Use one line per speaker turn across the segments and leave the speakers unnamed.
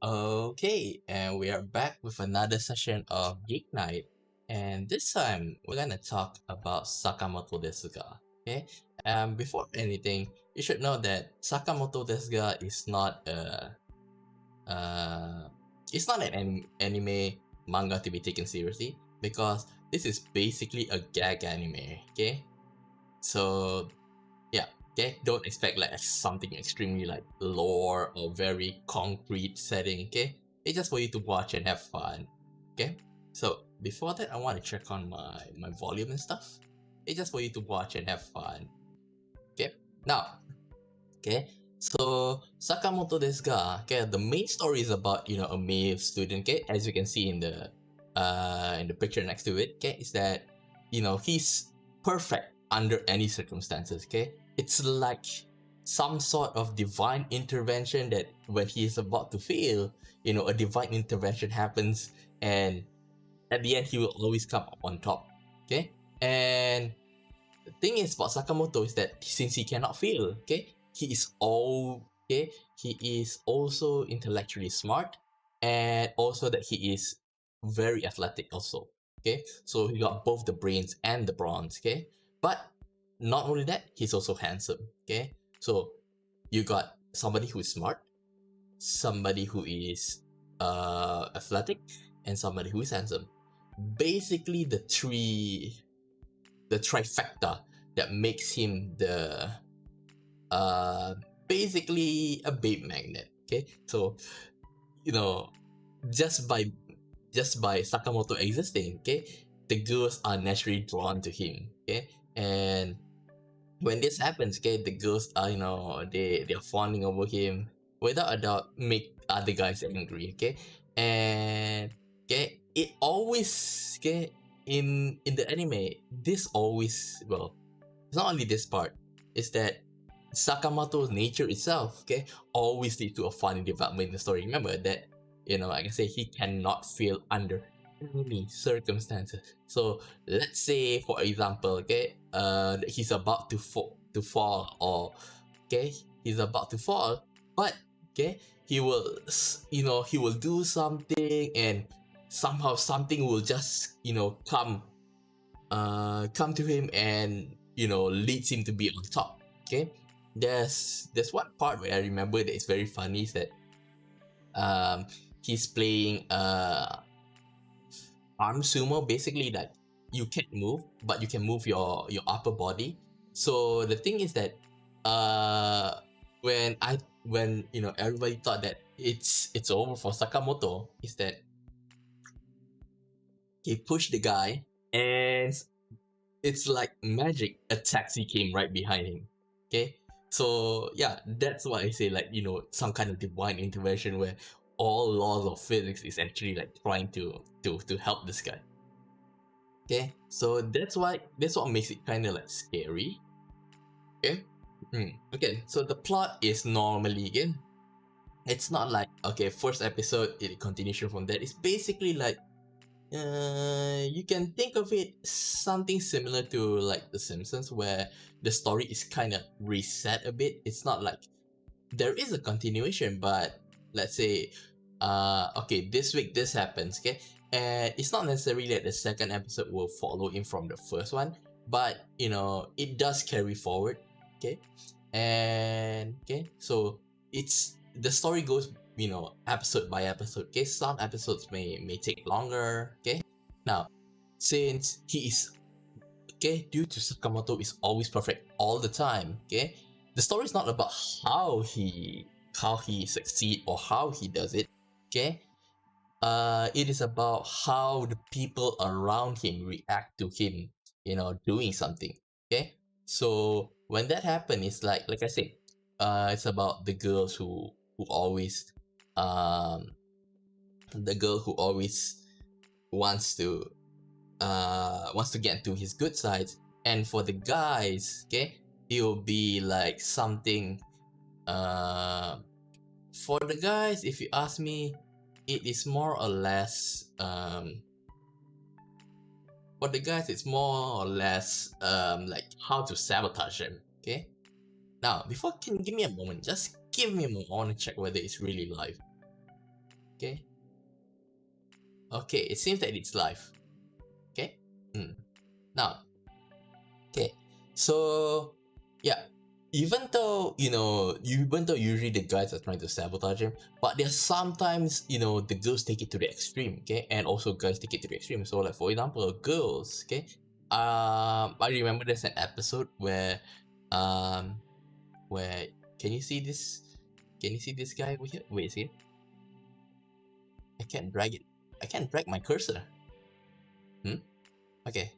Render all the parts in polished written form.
Okay, and we are back with another session of Geek Night. And this time we're gonna talk about Sakamoto Desu Ga. Okay? Before anything, you should know that Sakamoto Desu Ga is not a uh it's not an anime manga to be taken seriously because this is basically a gag anime, okay? So yeah, okay, don't expect like something extremely like lore or very concrete setting, okay? It's just for you to watch and have fun, okay? So before that, I want to check on my volume and stuff. It's just for you to watch and have fun, okay? Now, okay, so Sakamoto Desu Ga, okay, the main story is about a male student, okay, as you can see in the picture next to it, okay, is that he's perfect under any circumstances, okay. It's like some sort of divine intervention that when he is about to fail, a divine intervention happens, and at the end he will always come up on top, okay. And the thing is about Sakamoto is that since he cannot fail, okay, he is also intellectually smart, and also that he is very athletic also. Okay, so he got both the brains and the bronze. Okay, but not only that, he's also handsome. Okay, so you got somebody who is smart, somebody who is athletic, and somebody who is handsome. Basically, the trifecta that makes him the uh basically a babe magnet. Okay, so you know just by Sakamoto existing, okay, the girls are naturally drawn to him. Okay, and when this happens, okay, the girls are they're fawning over him without a doubt, make other guys angry. Okay, and okay, it always, okay, in the anime, this always, well, it's not only this part, is that Sakamoto's nature itself, okay, always lead to a funny development in the story. Remember that, like I say, he cannot fail under any circumstances. So let's say, for example, okay, he's about to fall, or okay, he's about to fall, but okay, he will do something, and somehow something will just come to him, and leads him to be on top. Okay, there's one part where I remember that it's very funny, is that um he's playing arm sumo, basically that you can't move but you can move your upper body. So the thing is that uh when everybody thought that it's over for Sakamoto, is that he pushed the guy, and it's like magic, a taxi came right behind him. Okay, so yeah, that's why I say, like, some kind of divine intervention where all laws of physics is actually like trying to help this guy. Okay, so that's what makes it kind of like scary. Okay. Okay, so the plot is normally, again, it's not like, okay, first episode, it continuation from that. It's basically like, you can think of it something similar to like The Simpsons, where the story is kind of reset a bit. It's not like there is a continuation, but let's say, okay, this week this happens, okay, and it's not necessarily that the second episode will follow in from the first one, but it does carry forward, okay, and okay, so it's the story goes, episode by episode. Okay, some episodes may take longer. Okay, now, since he is, okay, due to Sakamoto is always perfect all the time, okay, the story is not about how he succeed or how he does it. Okay, it is about how the people around him react to him, doing something. Okay, so when that happens, it's like I said, it's about the girls who always, um, the girl who always wants to get to his good sides, and for the guys, okay, it will be like something, uh for the guys, if you ask me, it is more or less, for the guys, it's more or less like how to sabotage them. Okay, now, before, can you give me a moment, just give me a moment, I want to check whether it's really live. Okay. Okay, it seems that it's live. Okay. Now, okay. So yeah, even though usually the guys are trying to sabotage him, but there's sometimes the girls take it to the extreme, okay, and also guys take it to the extreme. So like for example, girls, okay, I remember there's an episode um, where can you see this? Can you see this guy over here? Wait, see? I can't drag it. I can't drag my cursor. Okay.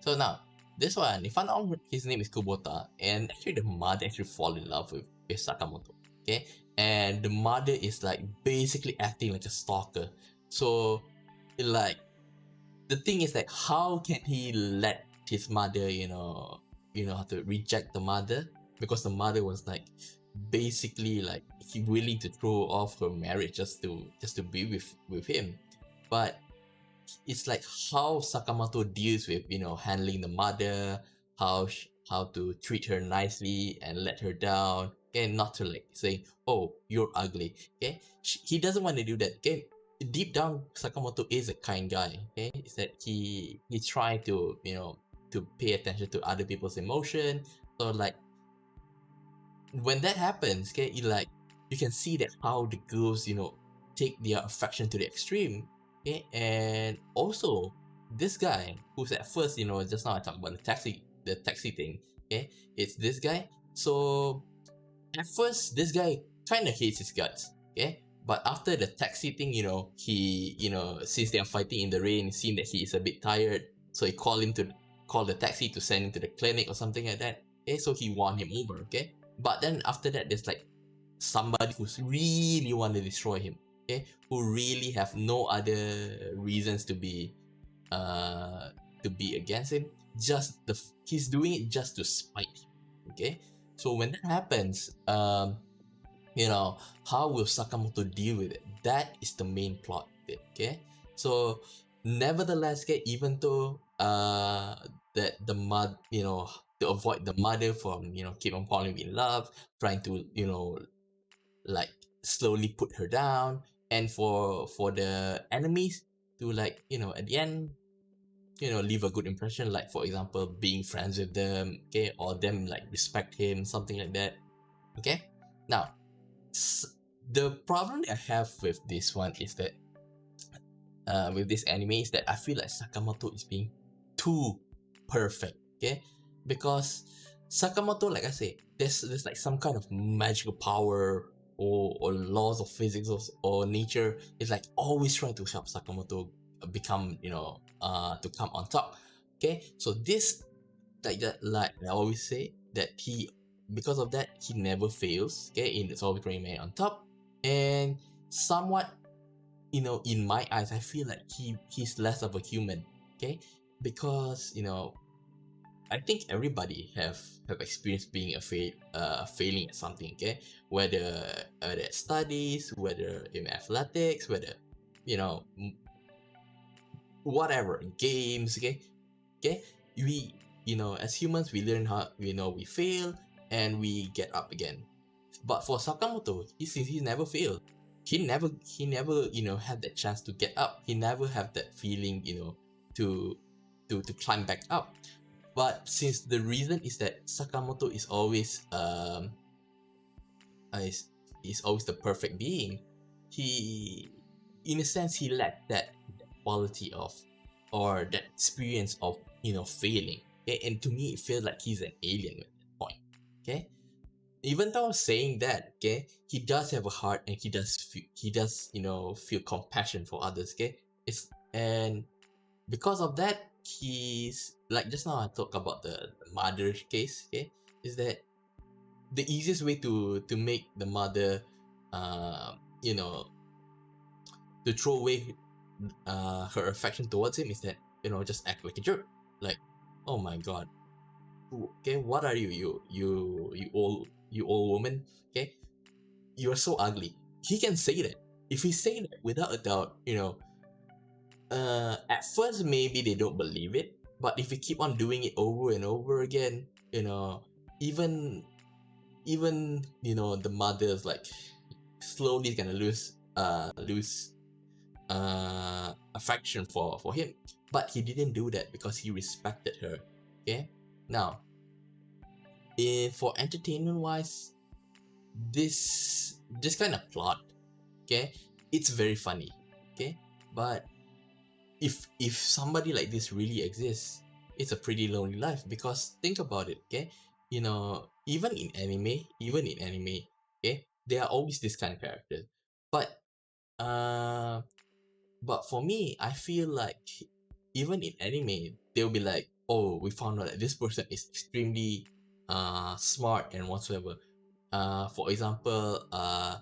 So now, this one, if I know his name is Kubota, and actually the mother actually fall in love with Sakamoto. Okay? And the mother is like basically acting like a stalker. So like the thing is like how can he let his mother, how to reject the mother? Because the mother was like basically like he willing to throw off her marriage just to be with him. But it's like how Sakamoto deals with handling the mother, how to treat her nicely and let her down, and not to like say, oh, you're ugly. Okay, he doesn't want to do that. Okay, deep down Sakamoto is a kind guy. Okay, is that he try to to pay attention to other people's emotion. So like when that happens, okay, you can see that how the girls, take their affection to the extreme. Okay, and also this guy who's at first, just now I talked about the taxi thing. Okay, it's this guy. So at first, this guy kind of hates his guts. Okay, but after the taxi thing, he, since they are fighting in the rain, seeing that he is a bit tired, so he call the taxi to send him to the clinic or something like that. Okay, so he won him over. Okay, but then after that, there's like somebody who's really want to destroy him. Okay, who really have no other reasons uh to be against him. He's doing it just to spite him. Okay, so when that happens, you know, how will Sakamoto deal with it? That is the main plot bit, okay? So, nevertheless, okay, even though that the mud, to avoid the mother from, keep on falling in love, trying to, like slowly put her down, and for the enemies to like, at the end, leave a good impression, like for example, being friends with them, okay, or them like respect him, something like that, okay? Now, the problem that I have with this one is that with this anime is that I feel like Sakamoto is being too perfect. Okay, because Sakamoto, like I say, there's like some kind of magical power or laws of physics or nature is like always trying to help Sakamoto become to come on top. Okay, so this like that, like I always say that he, because of that, he never fails. Okay, in it's always remain on top, and somewhat, in my eyes, I feel like he's less of a human. Okay, because I think everybody have experienced being failing at something. Okay, whether it's studies, whether in athletics, whether you know whatever games. Okay, we, as humans, we learn how, we fail and we get up again. But for Sakamoto, he never failed. He never had that chance to get up. He never had that feeling, to to climb back up. But since the reason is that Sakamoto is always is, is always the perfect being, he, in a sense, he lacked that quality of, or that experience of, failing. Okay? And to me, it feels like he's an alien at that point. Okay, even though saying that, okay, he does have a heart and he does feel compassion for others. Okay, it's, and because of that, he's like, just now I talked about the mother case. Okay, is that the easiest way to make the mother, uh, you know, to throw away her affection towards him is that, just act like a jerk. Like, oh my god, okay, what are you, you old woman? Okay, you're so ugly. He can say that. If he say that without a doubt, at first maybe they don't believe it, but if you keep on doing it over and over again, even the mother's like slowly gonna lose affection for him, but he didn't do that because he respected her. Okay, now, for entertainment wise, this kind of plot, okay, it's very funny, okay, but if somebody like this really exists, it's a pretty lonely life, because think about it, okay, even in anime, okay, there are always this kind of characters, but uh but for me, I feel like even in anime, they'll be like, oh, we found out that this person is extremely smart and whatsoever. For example, uh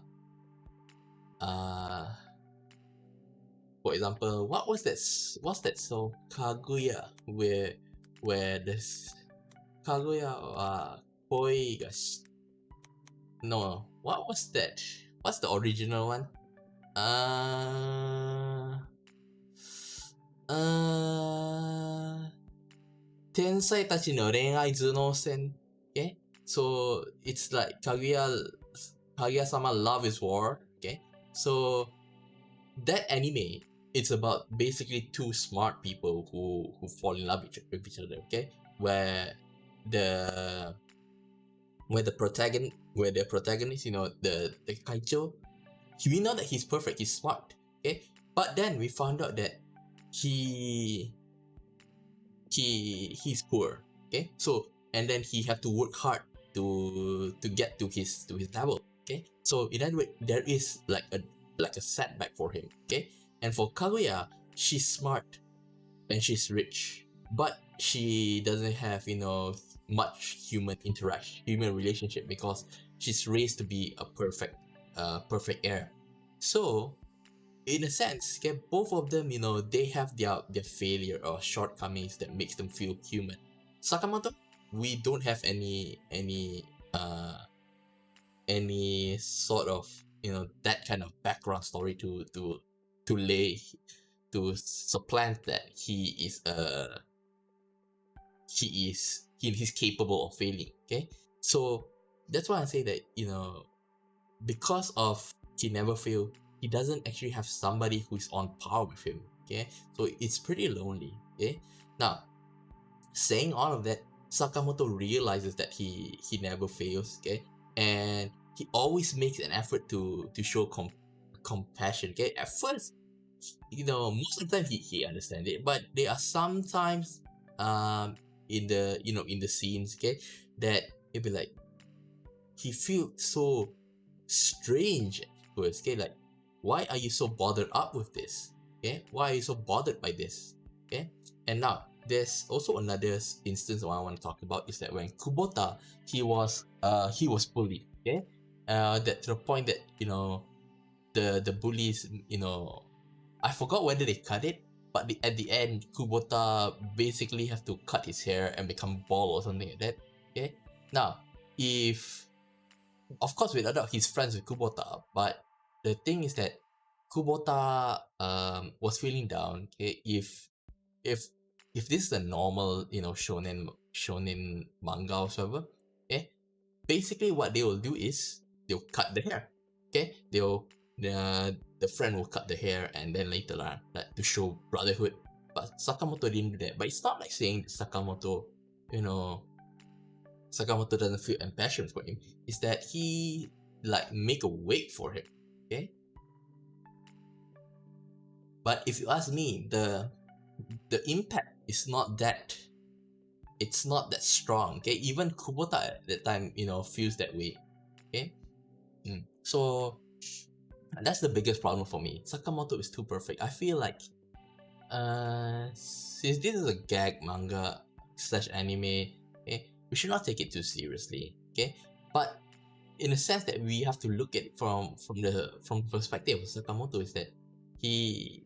what's that song Kaguya, where this Kaguya Koi gas, no, what was that? What's the original one? Uh uh Tensai Tachi no Renai Zuno Sen. Okay? So it's like Kaguya-sama Love is War. Okay? So that anime, it's about basically two smart people who fall in love with each other. Okay? Where the protagonist, the Kaicho, we know that he's perfect, he's smart. Okay? But then we found out that he he's poor. Okay, so and then he had to work hard to get to his level. Okay, so in that way there is like a setback for him. Okay, and for Kaguya, she's smart and she's rich, but she doesn't have much human relationship, because she's raised to be a perfect heir. So in a sense, okay, both of them, they have their failure or shortcomings that makes them feel human. Sakamoto, we don't have any sort of that kind of background story to lay to supplant that he's capable of failing. Okay, so that's why I say that because of he never fail, he doesn't actually have somebody who's on par with him. Okay, so it's pretty lonely. Okay, now, saying all of that, Sakamoto realizes that he never fails. Okay, and he always makes an effort to show compassion. Okay, at first, most of the time he understands it, but there are sometimes in the scenes, okay, that it'll be like he feels so strange at first. Okay, like, why are you so bothered up with this? Okay, why are you so bothered by this? Okay, and now there's also another instance I want to talk about, is that when Kubota, he was bullied. Okay, that to the point that the bullies, I forgot whether they cut it, but at the end, Kubota basically have to cut his hair and become bald or something like that. Okay, now, if of course, without doubt, he's friends with Kubota. But the thing is that Kubota was feeling down. Okay, if if this is a normal shonen manga or whatever, okay, basically what they will do is they'll cut the hair. Okay, the friend will cut the hair, and then later on, like, to show brotherhood. But Sakamoto didn't do that. But it's not like saying that you know Sakamoto doesn't feel impassioned for him, is that he like make a wig for him. Okay, but if you ask me, the impact is not that strong. Okay, even Kubota at that time feels that way. Okay, so that's the biggest problem for me. Sakamoto is too perfect. I feel like since this is a gag manga slash anime, okay, we should not take it too seriously. Okay, but in a sense that we have to look at it from perspective of Sakamoto, is that he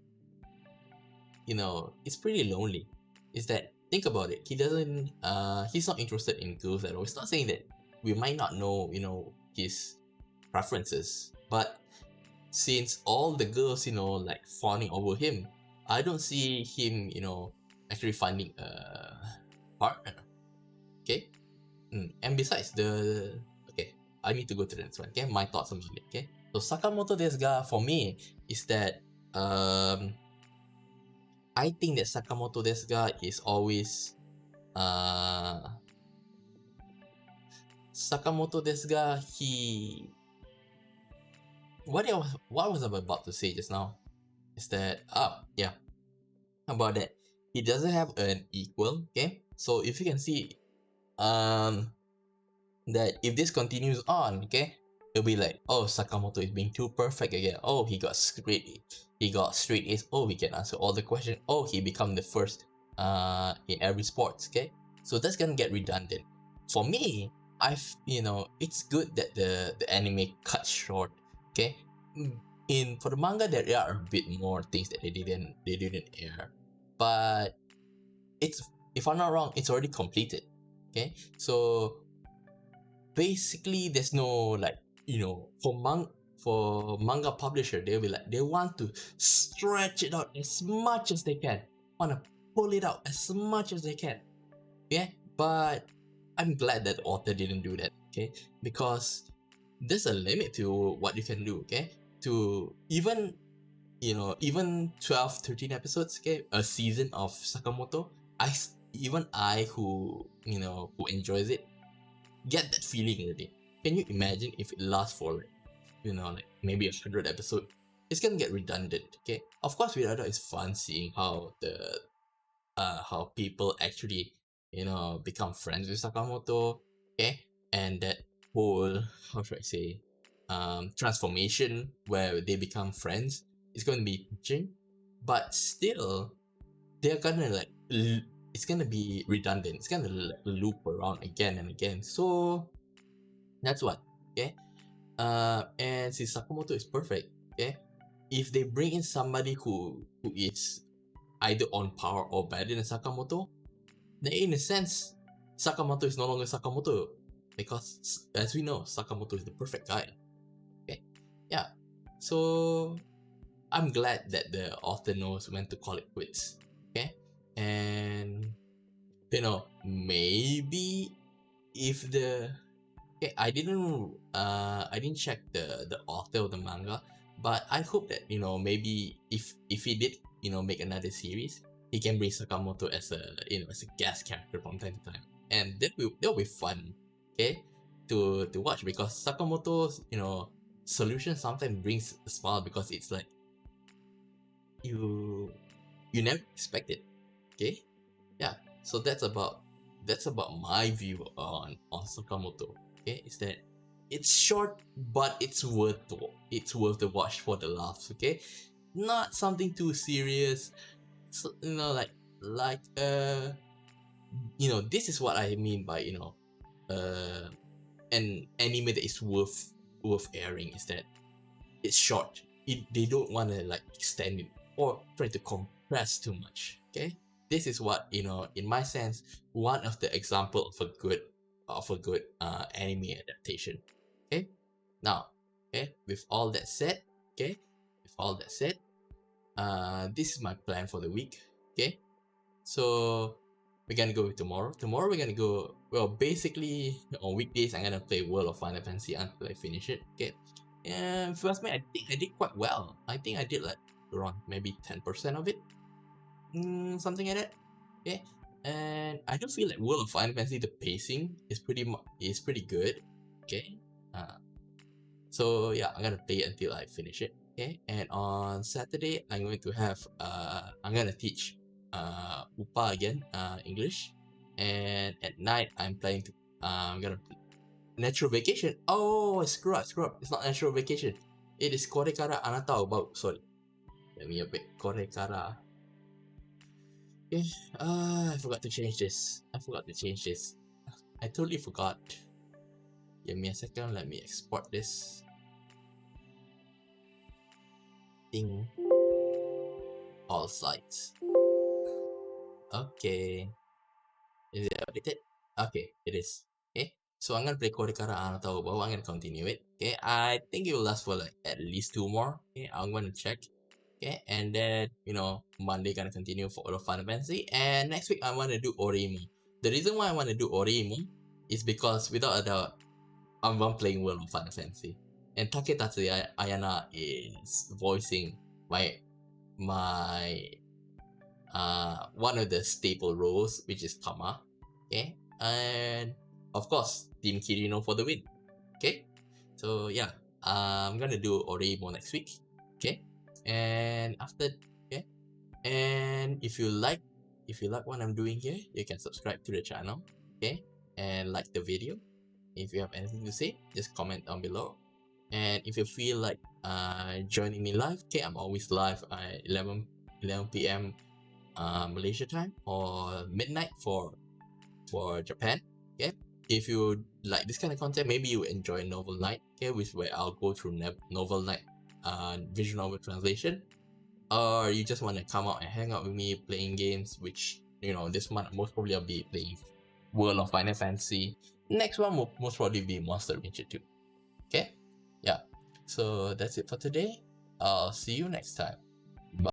it's pretty lonely. Is that, think about it, he's not interested in girls at all. It's not saying that we might not know his preferences, but since all the girls like fawning over him, I don't see him actually finding a partner. Okay. And besides, okay, I need to go to the next one. Okay, my thoughts on it. Okay, so Sakamoto Desu Ga, for me, is that um, I think that Sakamoto Desu Ga is always uh Sakamoto Desu Ga, he what was I about to say just now is that yeah, about that he doesn't have an equal. Okay, so if you can see um that if this continues on, okay, it'll be like, oh, Sakamoto is being too perfect again. Oh, he got straight A's. Oh, he can answer all the questions. Oh, he become the first in every sports. Okay, so that's gonna get redundant. For me, it's good that the anime cut short. Okay, in for the manga there are a bit more things that they didn't air, but it's if I'm not wrong, it's already completed. Okay, so basically there's no like for manga publisher they'll be like they want to stretch it out as much as they can, want to pull it out as much as they can. Yeah, but I'm glad that the author didn't do that. Okay, because there's a limit to what you can do. Okay, to even 12, 13 episodes, okay, a season of Sakamoto, even I who enjoys it get that feeling already. Can you imagine if it lasts for like maybe 100 episodes? It's gonna get redundant. Okay, of course, without it's fun seeing how people actually become friends with Sakamoto. Okay, and that whole, how should I say, transformation where they become friends is going to be touching, but still they're gonna it's gonna be redundant. It's gonna loop around again and again. So that's what. Okay. And since Sakamoto is perfect, okay, if they bring in somebody who is either on par or better than Sakamoto, then in a sense, Sakamoto is no longer Sakamoto because, as we know, Sakamoto is the perfect guy. Okay, yeah. So I'm glad that the author knows when to call it quits. Okay, and maybe if the okay, I didn't check the author of the manga, but I hope that maybe if he did make another series, he can bring Sakamoto as a guest character from time to time, and that'll be fun, okay, to watch because Sakamoto's solution sometimes brings a smile because it's like you you never expect it, okay, yeah. So that's about my view on Sakamoto. Okay, is that it's short, but it's worth the watch for the laughs. Okay, not something too serious. So, this is what I mean by uh, an anime that is worth airing. Is that it's short. They don't want to like extend it or try to compress too much. Okay, this is what in my sense, one of the example of a good anime adaptation. Okay, now, okay, with all that said, okay, with all that said, this is my plan for the week. Okay, so we're gonna go with tomorrow. Tomorrow we're gonna go. Well, basically on weekdays I'm gonna play World of Final Fantasy until I finish it. Okay, and first match I think I did quite well. I think I did like around maybe 10% of it, something like that. Okay, and I do feel like World of Final Fantasy the pacing is pretty good. Okay, uh, so yeah, I'm gonna play it until I finish it. Okay, and on Saturday I'm gonna teach Upa again, English, and at night I'm gonna Natural Vacation. Oh, screw up. It's not Natural Vacation. It is Korekara Anata wa Ubau. Sorry, let me update Korekara. Okay, I forgot to change this. I totally forgot. Give me a second. Let me export this thing. All sites. Okay. Is it updated? Okay, it is. Okay. So I'm gonna play Korekara Anata wa Ubau. I'm gonna continue it. Okay. I think it will last for like at least 2 more. Okay. I'm gonna check. Okay. And then Monday gonna continue for all of Final Fantasy. And next week I wanna do Oremu. The reason why I wanna do Oremu is because without a doubt I'm one playing World of Final Fantasy. And Taketatsu Ayana is voicing my my one of the staple roles, which is Tama. Okay, and of course Team Kirino for the win. Okay, so yeah, I'm gonna do Oreimo next week. Okay, and after, okay, and if you like what I'm doing here, you can subscribe to the channel. Okay, and like the video. If you have anything to say, just comment down below. And if you feel like joining me live, okay, I'm always live at 11 p.m. Malaysia time, or midnight for Japan. Okay, if you like this kind of content, maybe you enjoy Novel Night, okay, which where I'll go through Novel Night visual novel translation, or you just want to come out and hang out with me playing games, which, you know, this month most probably I'll be playing World of Final Fantasy. Next one will most probably be Monster Rancher 2. Okay, yeah, so that's it for today. I'll see you next time.